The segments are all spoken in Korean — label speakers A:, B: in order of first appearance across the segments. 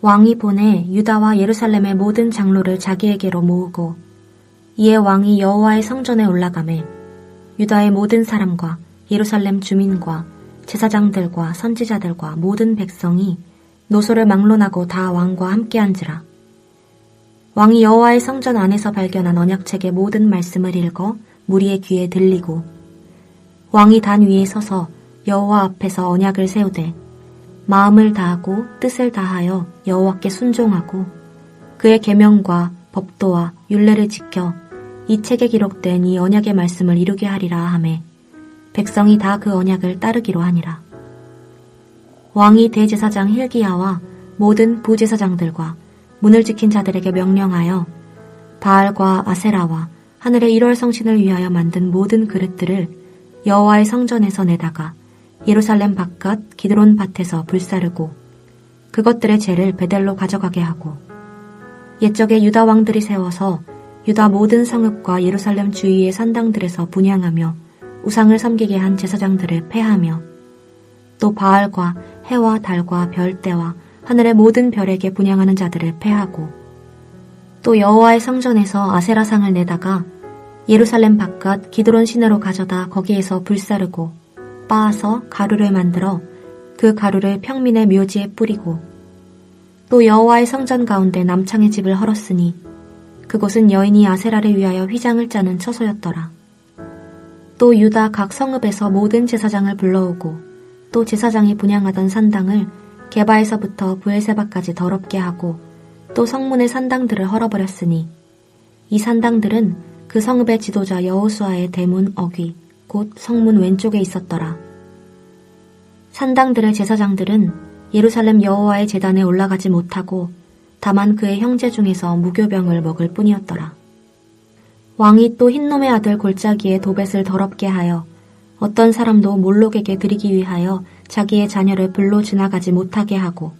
A: 왕이 보내 유다와 예루살렘의 모든 장로를 자기에게로 모으고 이에 왕이 여호와의 성전에 올라가매 유다의 모든 사람과 예루살렘 주민과 제사장들과 선지자들과 모든 백성이 노소를 막론하고 다 왕과 함께 앉으라. 왕이 여호와의 성전 안에서 발견한 언약책의 모든 말씀을 읽어 무리의 귀에 들리고 왕이 단 위에 서서 여호와 앞에서 언약을 세우되 마음을 다하고 뜻을 다하여 여호와께 순종하고 그의 계명과 법도와 율례를 지켜 이 책에 기록된 이 언약의 말씀을 이루게 하리라 하매 백성이 다 그 언약을 따르기로 하니라. 왕이 대제사장 hil기야와 모든 부제사장들과 문을 지킨 자들에게 명령하여 바알과 아세라와 하늘의 일월 성신을 위하여 만든 모든 그릇들을 여호와의 성전에서 내다가 예루살렘 바깥 기드론 밭에서 불사르고 그것들의 재를 베델로 가져가게 하고 옛적에 유다 왕들이 세워서 유다 모든 성읍과 예루살렘 주위의 산당들에서 분향하며 우상을 섬기게 한 제사장들을 패하며 또 바알과 해와 달과 별대와 하늘의 모든 별에게 분향하는 자들을 패하고 또 여호와의 성전에서 아세라상을 내다가 예루살렘 바깥 기드론 시내로 가져다 거기에서 불사르고 빻아서 가루를 만들어 그 가루를 평민의 묘지에 뿌리고 또 여호와의 성전 가운데 남창의 집을 헐었으니 그곳은 여인이 아세라를 위하여 휘장을 짜는 처소였더라. 또 유다 각 성읍에서 모든 제사장을 불러오고 또 제사장이 분향하던 산당을 게바에서부터 브엘세바까지 더럽게 하고 또 성문의 산당들을 헐어버렸으니 이 산당들은 그 성읍의 지도자 여호수아의 대문 어귀 곧 성문 왼쪽에 있었더라. 산당들의 제사장들은 예루살렘 여호와의 제단에 올라가지 못하고 다만 그의 형제 중에서 무교병을 먹을 뿐이었더라. 왕이 또 흰놈의 아들 골짜기에 도벳을 더럽게 하여 어떤 사람도 몰록에게 드리기 위하여 자기의 자녀를 불로 지나가지 못하게 하고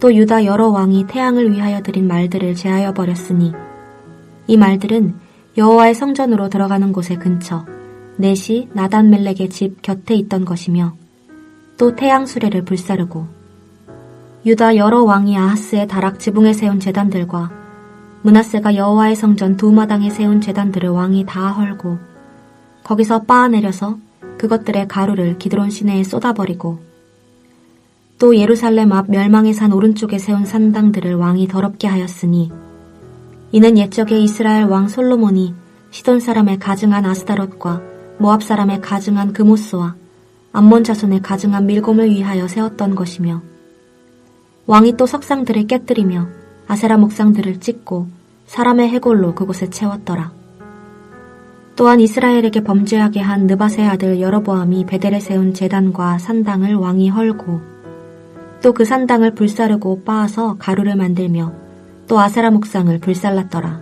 A: 또 유다 여러 왕이 태양을 위하여 드린 말들을 제하여 버렸으니 이 말들은 여호와의 성전으로 들어가는 곳의 근처 넷이 나단멜렉의 집 곁에 있던 것이며 또 태양 수레를 불사르고 유다 여러 왕이 아하스의 다락 지붕에 세운 제단들과 므낫세가 여호와의 성전 두 마당에 세운 제단들을 왕이 다 헐고 거기서 빻아내려서 그것들의 가루를 기드론 시내에 쏟아버리고 또 예루살렘 앞 멸망의 산 오른쪽에 세운 산당들을 왕이 더럽게 하였으니 이는 옛적에 이스라엘 왕 솔로몬이 시돈 사람의 가증한 아스다롯과 모압 사람의 가증한 그모스와 암몬 자손의 가증한 밀곰을 위하여 세웠던 것이며 왕이 또 석상들을 깨뜨리며 아세라 목상들을 찢고 사람의 해골로 그곳에 채웠더라. 또한 이스라엘에게 범죄하게 한 느밧의 아들 여로보암이 베델에 세운 제단과 산당을 왕이 헐고 또 그 산당을 불사르고 빻아서 가루를 만들며 또 아세라 목상을 불살랐더라.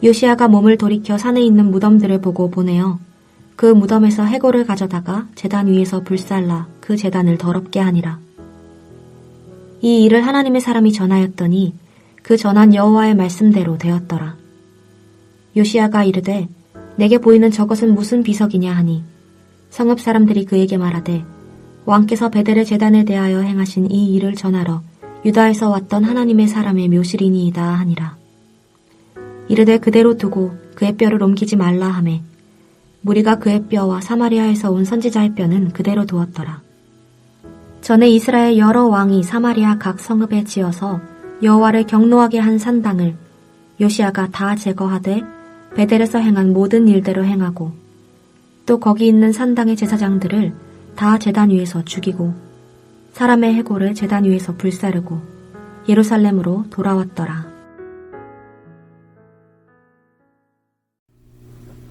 A: 요시야가 몸을 돌이켜 산에 있는 무덤들을 보고 보내어 그 무덤에서 해골을 가져다가 제단 위에서 불살라 그 제단을 더럽게 하니라. 이 일을 하나님의 사람이 전하였더니 그 전한 여호와의 말씀대로 되었더라. 요시야가 이르되 내게 보이는 저것은 무슨 비석이냐 하니 성읍 사람들이 그에게 말하되 왕께서 베델의 제단에 대하여 행하신 이 일을 전하러 유다에서 왔던 하나님의 사람의 묘실이니이다 하니라. 이르되 그대로 두고 그의 뼈를 옮기지 말라 하매 무리가 그의 뼈와 사마리아에서 온 선지자의 뼈는 그대로 두었더라. 전에 이스라엘 여러 왕이 사마리아 각 성읍에 지어서 여호와를 경노하게 한 산당을 요시야가 다 제거하되 베델에서 행한 모든 일대로 행하고 또 거기 있는 산당의 제사장들을 다 제단 위에서 죽이고 사람의 해골을 제단 위에서 불사르고 예루살렘으로 돌아왔더라.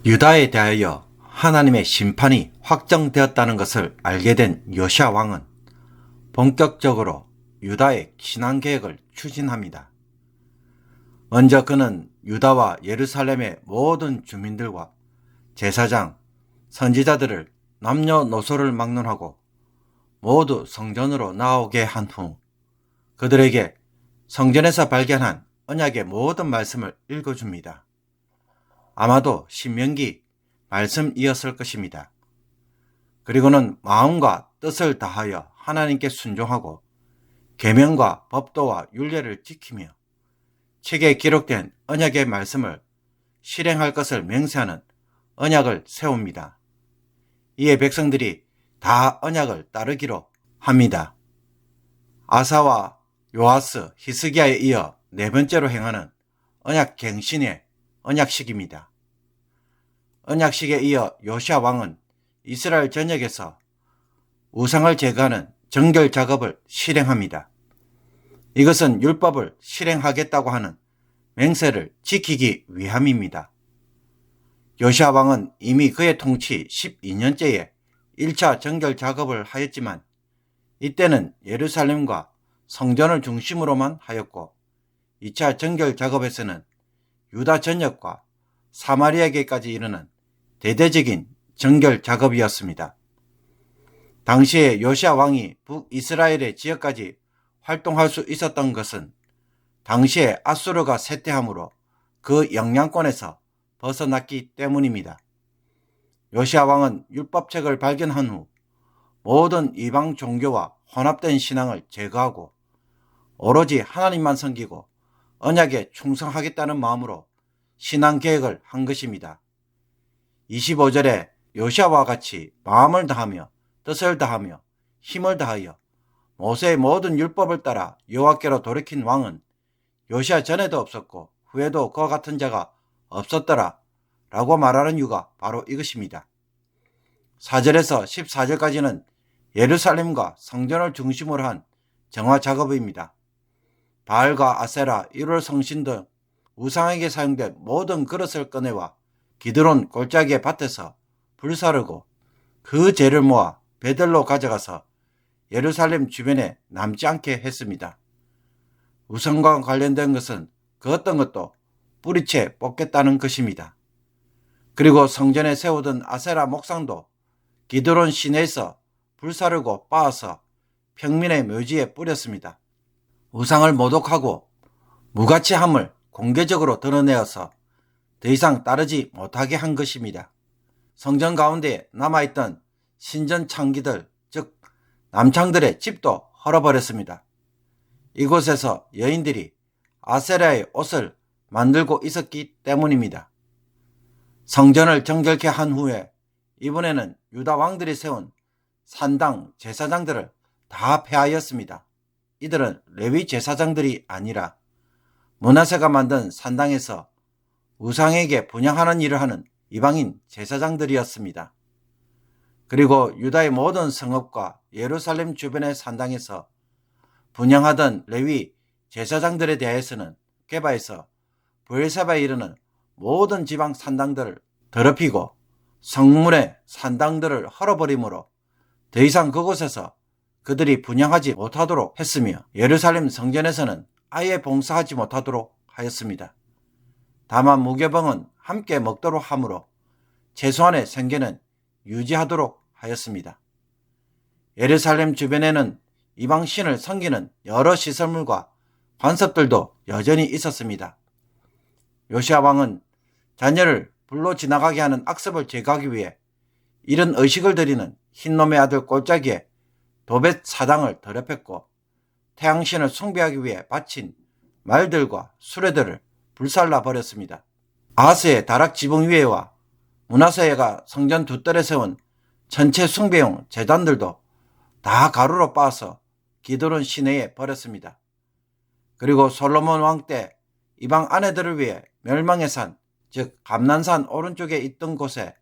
B: 유다에 대하여 하나님의 심판이 확정되었다는 것을 알게 된 요시야 왕은 본격적으로 유다의 신앙계획을 추진합니다. 먼저 그는 유다와 예루살렘의 모든 주민들과 제사장, 선지자들을 남녀노소를 막론하고 모두 성전으로 나오게 한 후 그들에게 성전에서 발견한 언약의 모든 말씀을 읽어줍니다. 아마도 신명기 말씀이었을 것입니다. 그리고는 마음과 뜻을 다하여 하나님께 순종하고 계명과 법도와 율례를 지키며 책에 기록된 언약의 말씀을 실행할 것을 맹세하는 언약을 세웁니다. 이에 백성들이 다 언약을 따르기로 합니다. 아사와 요아스, 히스기야에 이어 네 번째로 행하는 언약갱신의 언약식입니다. 언약식에 이어 요시야 왕은 이스라엘 전역에서 우상을 제거하는 정결 작업을 실행합니다. 이것은 율법을 실행하겠다고 하는 맹세를 지키기 위함입니다. 요시야 왕은 이미 그의 통치 12년째에 1차 정결 작업을 하였지만 이때는 예루살렘과 성전을 중심으로만 하였고 2차 정결 작업에서는 유다 전역과 사마리아에게까지 이르는 대대적인 정결 작업이었습니다. 당시에 요시야 왕이 북이스라엘의 지역까지 활동할 수 있었던 것은 당시에 아수르가 쇠퇴함으로 그 영향권에서 벗어났기 때문입니다. 요시야 왕은 율법책을 발견한 후 모든 이방 종교와 혼합된 신앙을 제거하고 오로지 하나님만 섬기고 언약에 충성하겠다는 마음으로 신앙 계획을 한 것입니다. 25절에 요시야와 같이 마음을 다하며 뜻을 다하며 힘을 다하여 모세의 모든 율법을 따라 여호와께로 돌이킨 왕은 요시야 전에도 없었고 후에도 그와 같은 자가 없었더라 라고 말하는 이유가 바로 이것입니다. 4절에서 14절까지는 예루살렘과 성전을 중심으로 한 정화 작업입니다. 바알과 아세라, 1월 성신 등 우상에게 사용된 모든 그릇을 꺼내와 기드론 골짜기의 밭에서 불사르고 그 재를 모아 베들로 가져가서 예루살렘 주변에 남지 않게 했습니다. 우상과 관련된 것은 그 어떤 것도 뿌리채 뽑겠다는 것입니다. 그리고 성전에 세우던 아세라 목상도 기드론 시내에서 불사르고 빻아서 평민의 묘지에 뿌렸습니다. 우상을 모독하고 무가치함을 공개적으로 드러내어서 더 이상 따르지 못하게 한 것입니다. 성전 가운데 남아있던 신전 창기들, 즉 남창들의 집도 헐어버렸습니다. 이곳에서 여인들이 아세라의 옷을 만들고 있었기 때문입니다. 성전을 정결케 한 후에 이번에는 유다 왕들이 세운 산당 제사장들을 다 폐하였습니다. 이들은 레위 제사장들이 아니라 므낫세가 만든 산당에서 우상에게 분향하는 일을 하는 이방인 제사장들이었습니다. 그리고 유다의 모든 성읍과 예루살렘 주변의 산당에서 분향하던 레위 제사장들에 대해서는 게바에서 브엘세바에 이르는 모든 지방 산당들을 더럽히고 성문의 산당들을 헐어버리므로 더 이상 그곳에서 그들이 분향하지 못하도록 했으며 예루살렘 성전에서는 아예 봉사하지 못하도록 하였습니다. 다만 무교병은 함께 먹도록 하므로 최소한의 생계는 유지하도록 하였습니다. 예루살렘 주변에는 이방 신을 섬기는 여러 시설물과 관습들도 여전히 있었습니다. 요시야 왕은 자녀를 불로 지나가게 하는 악습을 제거하기 위해 이런 의식을 드리는 흰놈의 아들 골짜기에 도벳 사당을 더럽혔고 태양신을 숭배하기 위해 바친 말들과 수레들을 불살라 버렸습니다. 아하스의 다락 지붕 위에와 므낫세가 성전 두 떨에 세운 전체 숭배용 제단들도 다 가루로 빻아서 기드론 시내에 버렸습니다. 그리고 솔로몬 왕 때 이방 아내들을 위해 멸망의 산, 즉 감난산 오른쪽에 있던 곳에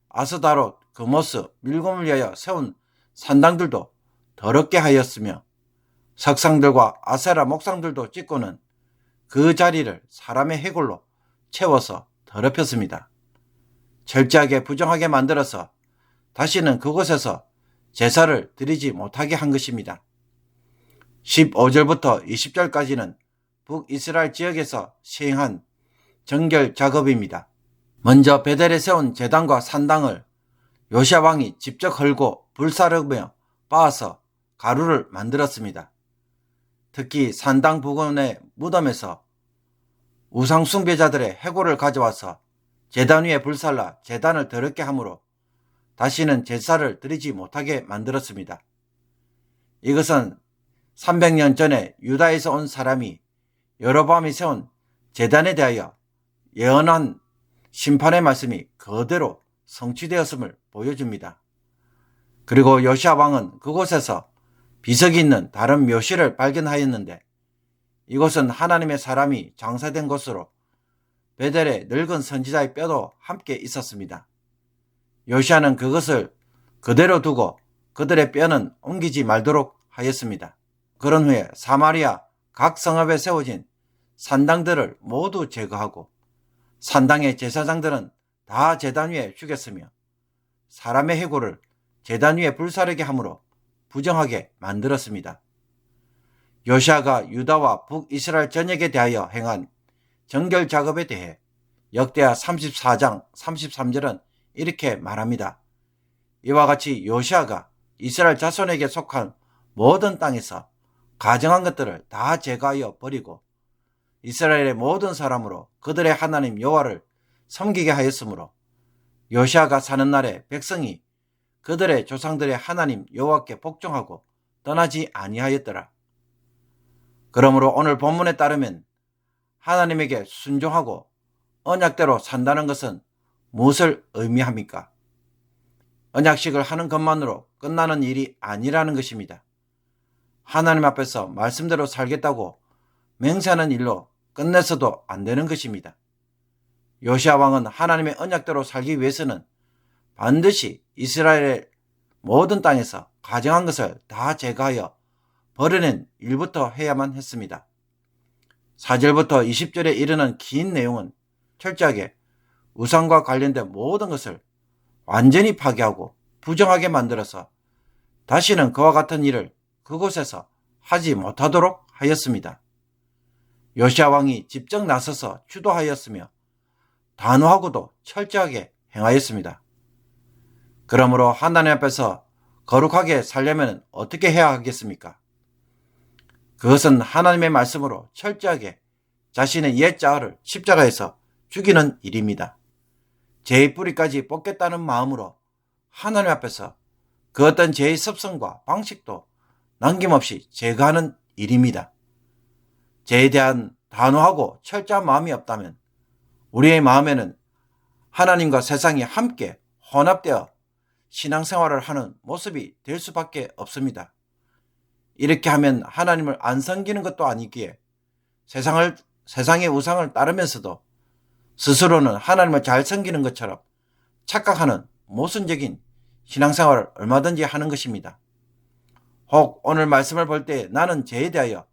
B: 아스다롯, 그모스, 밀곰을 위하여 세운 산당들도 더럽게 하였으며 석상들과 아세라 목상들도 찍고는 그 자리를 사람의 해골로 채워서 더럽혔습니다. 철저하게 부정하게 만들어서 다시는 그곳에서 제사를 드리지 못하게 한 것입니다. 15절부터 20절까지는 북이스라엘 지역에서 시행한 정결 작업입니다. 먼저 베델에 세운 제단과 산당을 요시야 왕이 직접 헐고 불사르며 빻아서 가루를 만들었습니다. 특히 산당 부근의 무덤에서 우상 숭배자들의 해골을 가져와서 제단 위에 불살라 제단을 더럽게 하므로 다시는 제사를 드리지 못하게 만들었습니다. 이것은 300년 전에 유다에서 온 사람이 여로보암이 세운 제단에 대하여 예언한 심판의 말씀이 그대로 성취되었음을 보여줍니다. 그리고 요시야 왕은 그곳에서 비석이 있는 다른 묘실을 발견하였는데 이곳은 하나님의 사람이 장사된 곳으로 베델의 늙은 선지자의 뼈도 함께 있었습니다. 요시야는 그것을 그대로 두고 그들의 뼈는 옮기지 말도록 하였습니다. 그런 후에 사마리아 각 성읍에 세워진 산당들을 모두 제거하고 산당의 제사장들은 다 제단 위에 죽였으며 사람의 해골을 제단 위에 불사르게 함으로 부정하게 만들었습니다. 요시야가 유다와 북이스라엘 전역에 대하여 행한 정결 작업에 대해 역대하 34장 33절은 이렇게 말합니다. 이와 같이 요시야가 이스라엘 자손에게 속한 모든 땅에서 가증한 것들을 다 제거하여 버리고 이스라엘의 모든 사람으로 그들의 하나님 여호와를 섬기게 하였으므로 요시야가 사는 날에 백성이 그들의 조상들의 하나님 여호와께 복종하고 떠나지 아니하였더라. 그러므로 오늘 본문에 따르면 하나님에게 순종하고 언약대로 산다는 것은 무엇을 의미합니까? 언약식을 하는 것만으로 끝나는 일이 아니라는 것입니다. 하나님 앞에서 말씀대로 살겠다고 맹세하는 일로 끝내서도 안 되는 것입니다. 요시야 왕은 하나님의 언약대로 살기 위해서는 반드시 이스라엘의 모든 땅에서 가증한 것을 다 제거하여 버려낸 일부터 해야만 했습니다. 4절부터 20절에 이르는 긴 내용은 철저하게 우상과 관련된 모든 것을 완전히 파괴하고 부정하게 만들어서 다시는 그와 같은 일을 그곳에서 하지 못하도록 하였습니다. 요시야 왕이 직접 나서서 주도하였으며 단호하고도 철저하게 행하였습니다. 그러므로 하나님 앞에서 거룩하게 살려면 어떻게 해야 하겠습니까? 그것은 하나님의 말씀으로 철저하게 자신의 옛 자아를 십자가에서 죽이는 일입니다. 죄의 뿌리까지 뽑겠다는 마음으로 하나님 앞에서 그 어떤 죄의 습성과 방식도 남김없이 제거하는 일입니다. 죄에 대한 단호하고 철저한 마음이 없다면 우리의 마음에는 하나님과 세상이 함께 혼합되어 신앙생활을 하는 모습이 될 수밖에 없습니다. 이렇게 하면 하나님을 안 섬기는 것도 아니기에 세상의 우상을 따르면서도 스스로는 하나님을 잘 섬기는 것처럼 착각하는 모순적인 신앙생활을 얼마든지 하는 것입니다. 혹 오늘 말씀을 볼 때 나는 죄에 대하여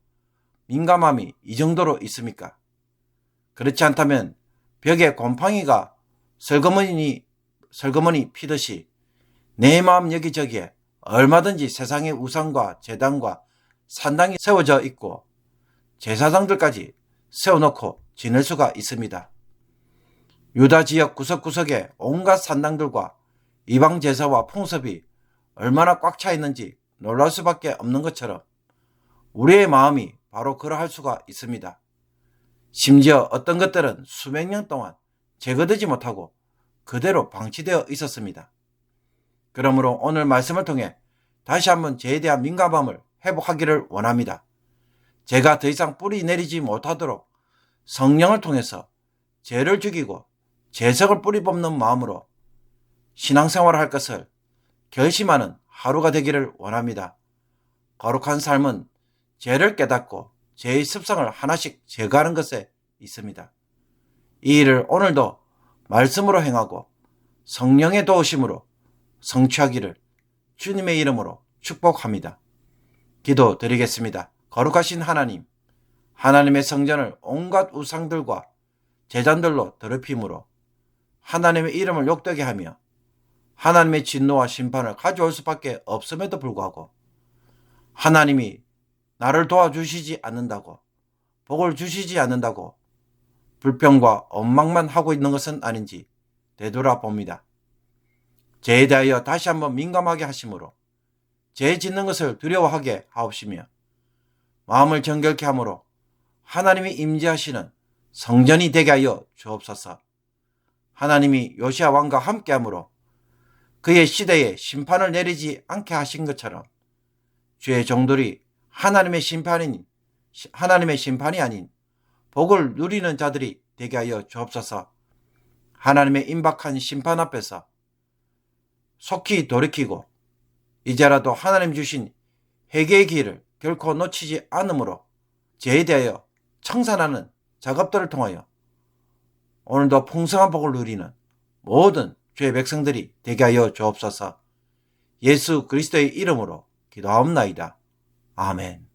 B: 민감함이 이 정도로 있습니까? 그렇지 않다면 벽에 곰팡이가 설거머니 피듯이 내 마음 여기저기에 얼마든지 세상의 우상과 제단과 산당이 세워져 있고 제사장들까지 세워놓고 지낼 수가 있습니다. 유다 지역 구석구석에 온갖 산당들과 이방 제사와 풍습이 얼마나 꽉 차 있는지 놀랄 수밖에 없는 것처럼 우리의 마음이 바로 그러할 수가 있습니다. 심지어 어떤 것들은 수백 년 동안 제거되지 못하고 그대로 방치되어 있었습니다. 그러므로 오늘 말씀을 통해 다시 한번 죄에 대한 민감함을 회복하기를 원합니다. 죄가 더 이상 뿌리 내리지 못하도록 성령을 통해서 죄를 죽이고 죄석을 뿌리 뽑는 마음으로 신앙생활을 할 것을 결심하는 하루가 되기를 원합니다. 거룩한 삶은 죄를 깨닫고 죄의 습성을 하나씩 제거하는 것에 있습니다. 이 일을 오늘도 말씀으로 행하고 성령의 도우심으로 성취하기를 주님의 이름으로 축복합니다. 기도드리겠습니다. 거룩하신 하나님, 하나님의 성전을 온갖 우상들과 제단들로 더럽힘으로 하나님의 이름을 욕되게 하며 하나님의 진노와 심판을 가져올 수밖에 없음에도 불구하고 하나님이 나를 도와주시지 않는다고, 복을 주시지 않는다고 불평과 원망만 하고 있는 것은 아닌지 되돌아봅니다. 죄에 대하여 다시 한번 민감하게 하심으로 죄 짓는 것을 두려워하게 하옵시며 마음을 정결케 함으로 하나님이 임재하시는 성전이 되게 하여 주옵소서. 하나님이 요시야 왕과 함께함으로 그의 시대에 심판을 내리지 않게 하신 것처럼 주의 종들이 하나님의 심판이 아닌 복을 누리는 자들이 되게 하여 주옵소서. 하나님의 임박한 심판 앞에서 속히 돌이키고 이제라도 하나님 주신 회개의 길을 결코 놓치지 않으므로 죄에 대하여 청산하는 작업들을 통하여 오늘도 풍성한 복을 누리는 모든 주의 백성들이 되게 하여 주옵소서. 예수 그리스도의 이름으로 기도하옵나이다. 아멘.